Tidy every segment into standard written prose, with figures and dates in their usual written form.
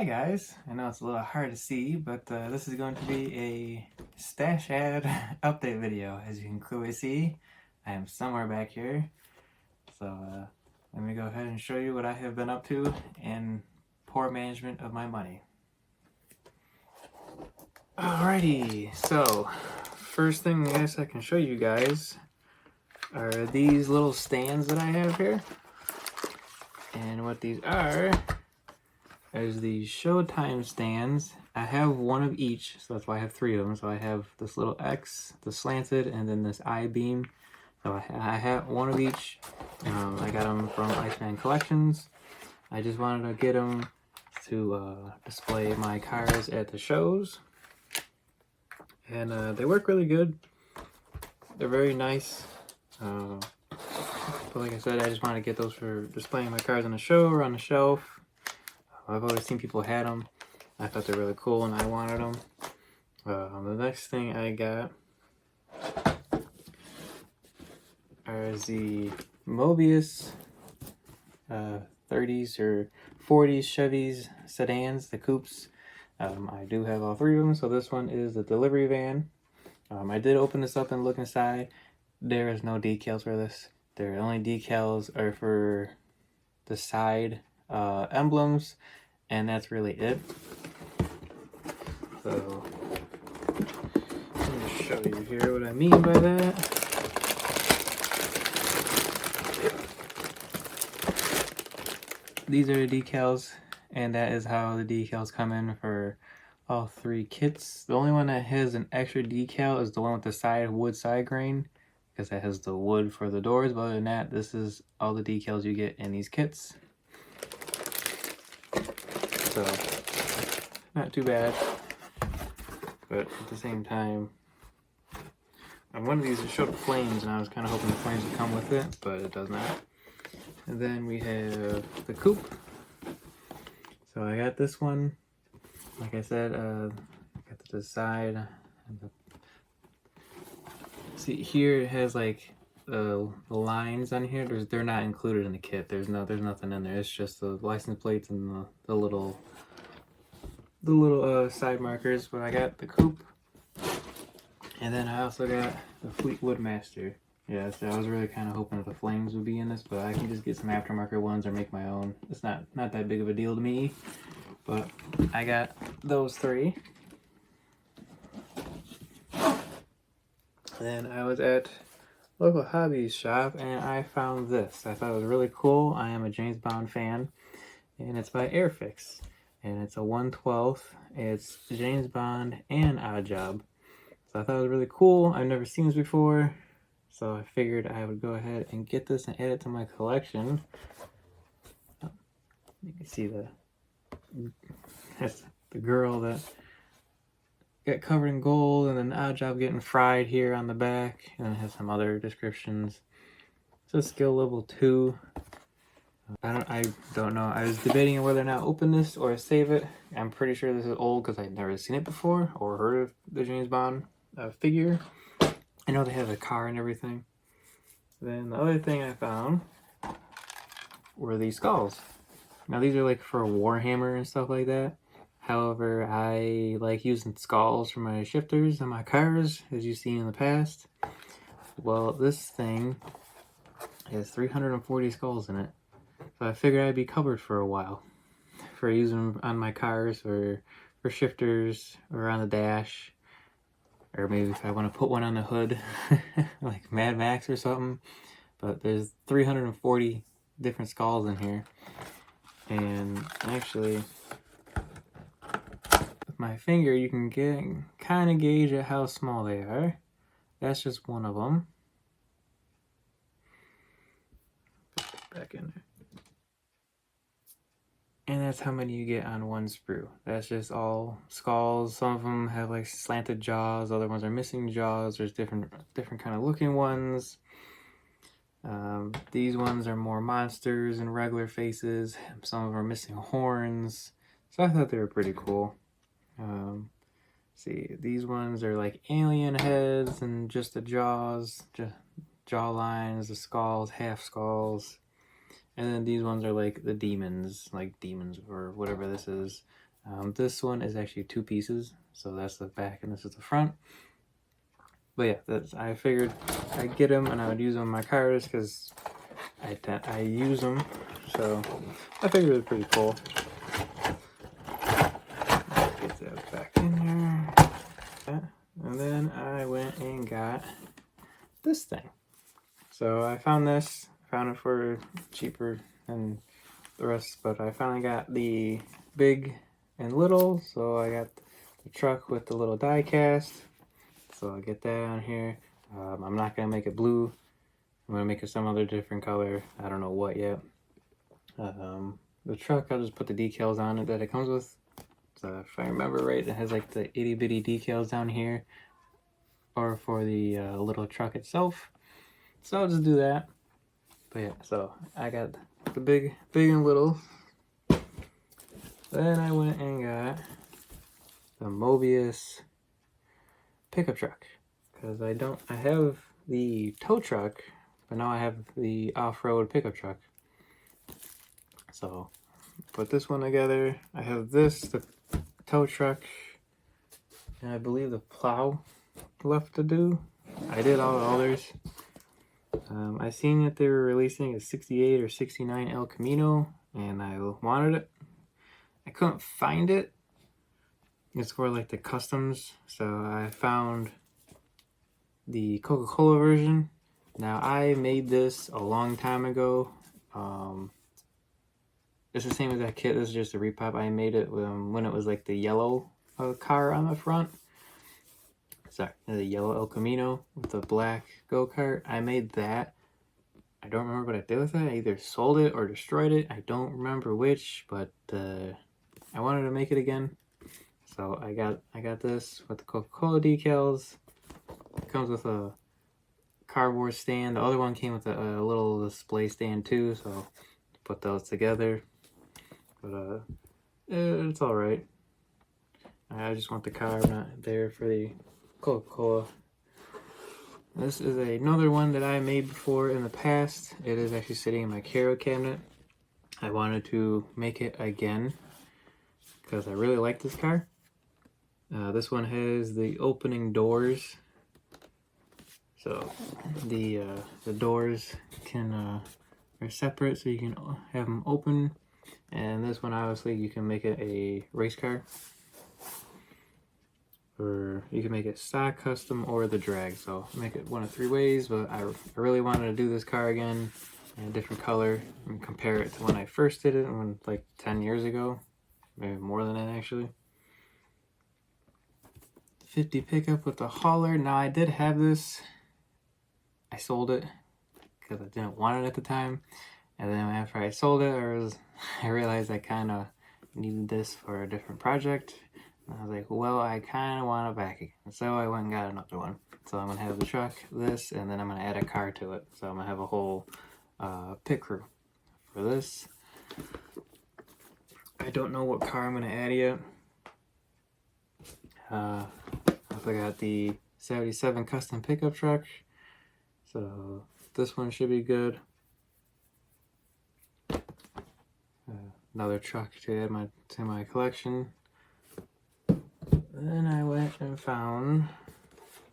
Hi guys, I know it's a little hard to see, but this is going to be a stash ad update video. As you can clearly see, I am somewhere back here. So let me go ahead and show you what I have been up to and poor management of my money. Alrighty, so first thing I guess I can show you guys are these little stands that I have here. And what these are is the Showtime stands. I have one of each, so that's why I have three of them. So I have this little X, the slanted, and then this I-beam. So I have one of each. I got them from Iceman Collections. I just wanted to get them to display my cars at the shows. And they work really good. They're very nice. But like I said, I just wanted to get those for displaying my cars on the show or on the shelf. I've always seen people had them. I thought they're really cool and I wanted them. The next thing I got are the Mobius 30s or 40s Chevys sedans, the coupes. I do have all three of them. So this one is the delivery van. I did open this up and look inside. There is no decals for this. The only decals are for the side emblems, and that's really it. So let me show you here what I mean by that. These are the decals, and that is how the decals come in for all three kits. The only one that has an extra decal is the one with the wood side grain, because that has the wood for the doors. But other than that, this is all the decals you get in these kits. So not too bad, but at the same time, one of these showed the flames, and I was kind of hoping the flames would come with it, but it does not. And then we have the coupe. So I got this one. Like I said, I got the side. See here, it has like the lines on here. They're not included in the kit. There's nothing in there. It's just the license plates and the little side markers. But I got the coupe, and then I also got the Fleetwood Master. Yeah, so I was really kind of hoping that the flames would be in this, but I can just get some aftermarket ones or make my own. It's not that big of a deal to me, but I got those three. Then I was at local hobby shop and I found this. I thought it was really cool. I am a James Bond fan, and it's by Airfix, and it's a 1/12. It's James Bond and Odd Job. So I thought it was really cool. I've never seen this before, so I figured I would go ahead and get this and add it to my collection. You can see that's the girl that got covered in gold, and then Odd Job getting fried here on the back, and it has some other descriptions. So skill level 2. I don't know. I was debating on whether or not open this or save it. I'm pretty sure this is old because I've never seen it before or heard of the James Bond figure. I know they have a car and everything. Then the other thing I found were these skulls. Now these are like for Warhammer and stuff like that. However, I like using skulls for my shifters and my cars, as you've seen in the past. Well, this thing has 340 skulls in it. So I figured I'd be covered for a while for using them on my cars or for shifters or on the dash. Or maybe if I want to put one on the hood, like Mad Max or something. But there's 340 different skulls in here. And actually, with my finger, you can kind of gauge at how small they are. That's just one of them. Put that back in there. And that's how many you get on one sprue. That's just all skulls. Some of them have like slanted jaws. Other ones are missing jaws. There's different kind of looking ones. These ones are more monsters and regular faces. Some of them are missing horns. So I thought they were pretty cool. See, these ones are like alien heads and just the jaws, just jaw lines, the skulls, half skulls. And then these ones are like the demons, like demons or whatever this is. This one is actually 2 pieces, so that's the back and this is the front. But yeah, I figured I'd get them and I would use them on my cars because I use them, so I figured it was pretty cool. Get that back in there. And then I went and got this thing. So I found this, found it for cheaper than the rest, but I finally got the big and little, so I got the truck with the little die cast, so I'll get that on here. I'm not going to make it blue, I'm going to make it some other different color, I don't know what yet. The truck, I'll just put the decals on it that it comes with. So if I remember right, it has like the itty bitty decals down here, or for the little truck itself. So I'll just do that. But yeah, so I got the big and little. Then I went and got the Mobius pickup truck, because I have the tow truck, but now I have the off-road pickup truck. So put this one together. I have this, the tow truck, and I believe the plow left to do. I did all the others. I seen that they were releasing a 68 or 69 El Camino, and I wanted it. I couldn't find it. It's for like the customs, so I found the Coca-Cola version. Now I made this a long time ago. It's the same as that kit. This is just a repop. I made it when it was like the yellow car on the front. Sorry, the yellow El Camino with the black go-kart. I made that. I don't remember what I did with it. I either sold it or destroyed it. I don't remember which, but I wanted to make it again. So I got this with the Coca-Cola decals. It comes with a cardboard stand. The other one came with a little display stand too, so put those together. But it's all right. I just want the car. I'm not there for the Coca-Cola. This is another one that I made before in the past. It is actually sitting in my Caro cabinet. I wanted to make it again because I really like this car. This one has the opening doors, so the doors are separate, so you can have them open. And this one, obviously, you can make it a race car, or you can make it stock, custom, or the drag. So make it one of 3 ways. But I really wanted to do this car again in a different color and compare it to when I first did it, like 10 years ago, maybe more than that actually. 50 pickup with the hauler. Now I did have this. I sold it because I didn't want it at the time, and then after I sold it, I realized I kind of needed this for a different project. And I was like, well, I kind of want it back again. So I went and got another one. So I'm going to have the truck, this, and then I'm going to add a car to it. So I'm going to have a whole pit crew for this. I don't know what car I'm going to add yet. I got the 77 custom pickup truck. So this one should be good. Another truck to add to my collection. Then I went and found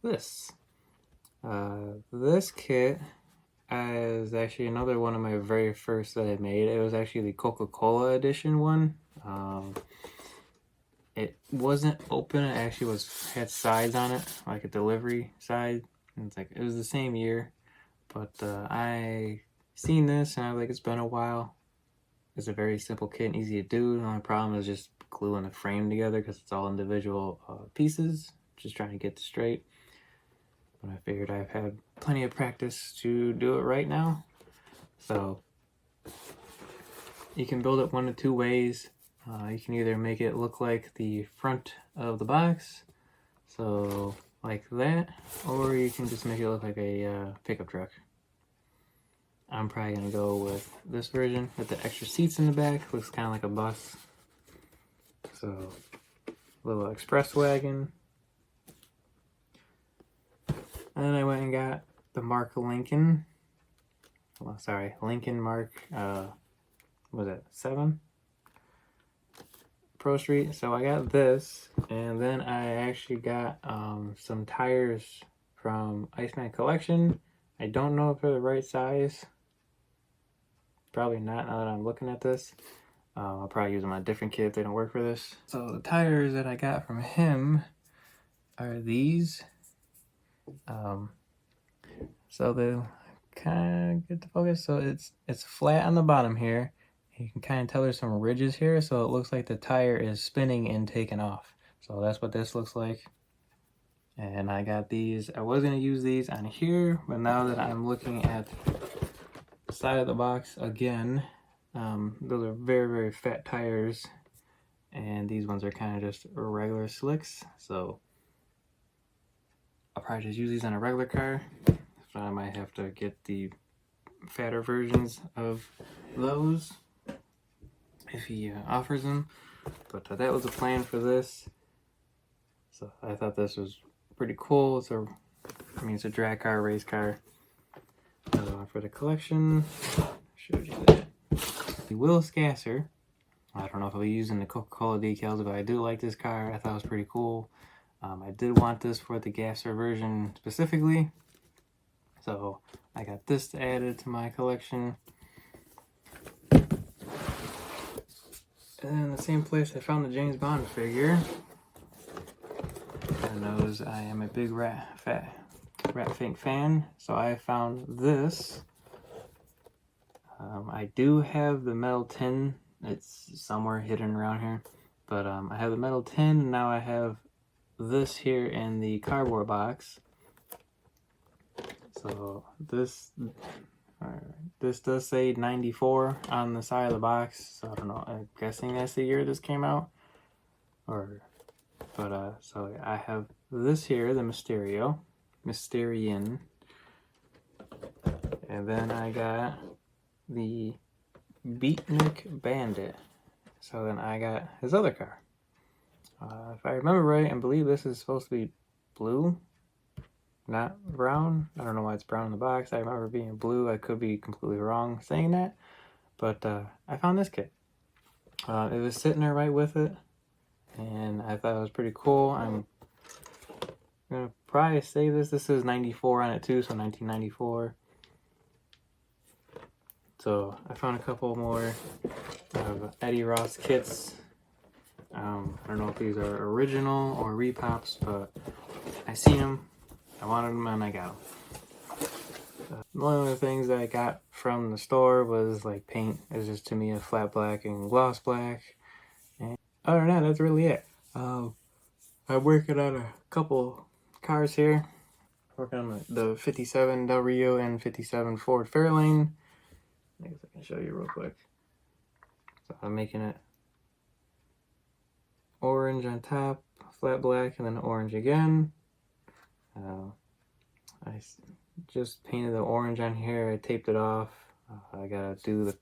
this. This kit is actually another one of my very first that I made. It was actually the Coca-Cola edition one. It wasn't open. It actually had sides on it, like a delivery side. And it was the same year, but I seen this and I was like, it's been a while. It's a very simple kit and easy to do. The only problem is just gluing the frame together because it's all individual pieces. Just trying to get it straight. But I figured I've had plenty of practice to do it right now. So you can build it 1 of 2 ways. You can either make it look like the front of the box, so like that, or you can just make it look like a pickup truck. I'm probably going to go with this version with the extra seats in the back. Looks kind of like a bus. So, little express wagon. And then I went and got the Lincoln Mark, was it 7? Pro Street. So I got this, and then I actually got some tires from Iceman Collection. I don't know if they're the right size. Probably not now that I'm looking at this. I'll probably use them on a different kit if they don't work for this. So the tires that I got from him are these. So they'll kind of get the focus. So it's flat on the bottom here. You can kind of tell there's some ridges here, so it looks like the tire is spinning and taking off. So that's what this looks like. And I got these. I was going to use these on here, but now that I'm looking at the side of the box again, those are very, very fat tires. And these ones are kind of just regular slicks. So I'll probably just use these on a regular car. So I might have to get the fatter versions of those if he offers them. But that was the plan for this. So I thought this was pretty cool. It's a drag car, race car. For the collection, I showed you that. The Will Scasser. I don't know if I'll be using the Coca-Cola decals, but I do like this car. I thought it was pretty cool. I did want this for the Gasser version specifically. So I got this added to my collection. And in the same place I found the James Bond figure. God knows I am a big Rat Fink fan, so I found this. I do have the metal tin. It's somewhere hidden around here, but I have the metal tin, and now I have this here in the cardboard box. So this does say 94 on the side of the box. So I don't know. I'm guessing that's the year this came out. So I have this here, the Mysterian, and then I got the Beatnik Bandit. So then I got his other car. If I remember right, I believe this is supposed to be blue, not brown. I don't know why it's brown in the box. I remember being blue. I could be completely wrong saying that, but I found this kit. It was sitting there right with it, and I thought it was pretty cool. I'm gonna probably save this. This is 94 on it too, so 1994. So I found a couple more Eddie Ross kits. I don't know if these are original or repops, but I seen them, I wanted them, and I got them. One of the things that I got from the store was like paint. It's just to me a flat black and gloss black. And other than that, that's really it. I'm working on a couple cars here. Working on the 57 Del Rio and 57 Ford Fairlane. I guess I can show you real quick. So I'm making it orange on top, flat black, and then orange again. I just painted the orange on here. I taped it off. I gotta do the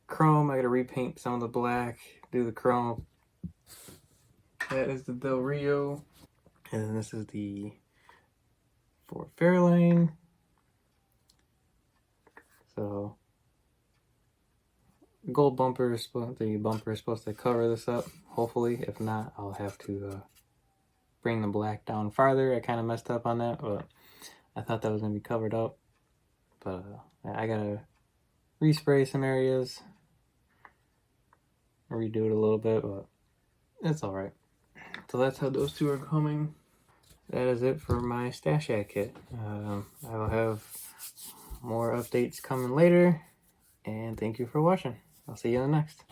chrome. I gotta repaint some of the black, do the chrome. That is the Del Rio. And then this is the Ford Fairlane. So gold bumper is the bumper is supposed to cover this up, hopefully. If not, I'll have to bring the black down farther. I kind of messed up on that, but I thought that was going to be covered up. But I gotta respray some areas, redo it a little bit, but it's all right. So that's how those two are coming. That is it for my Stash Shack kit. I will have more updates coming later, and thank you for watching. I'll see you in the next.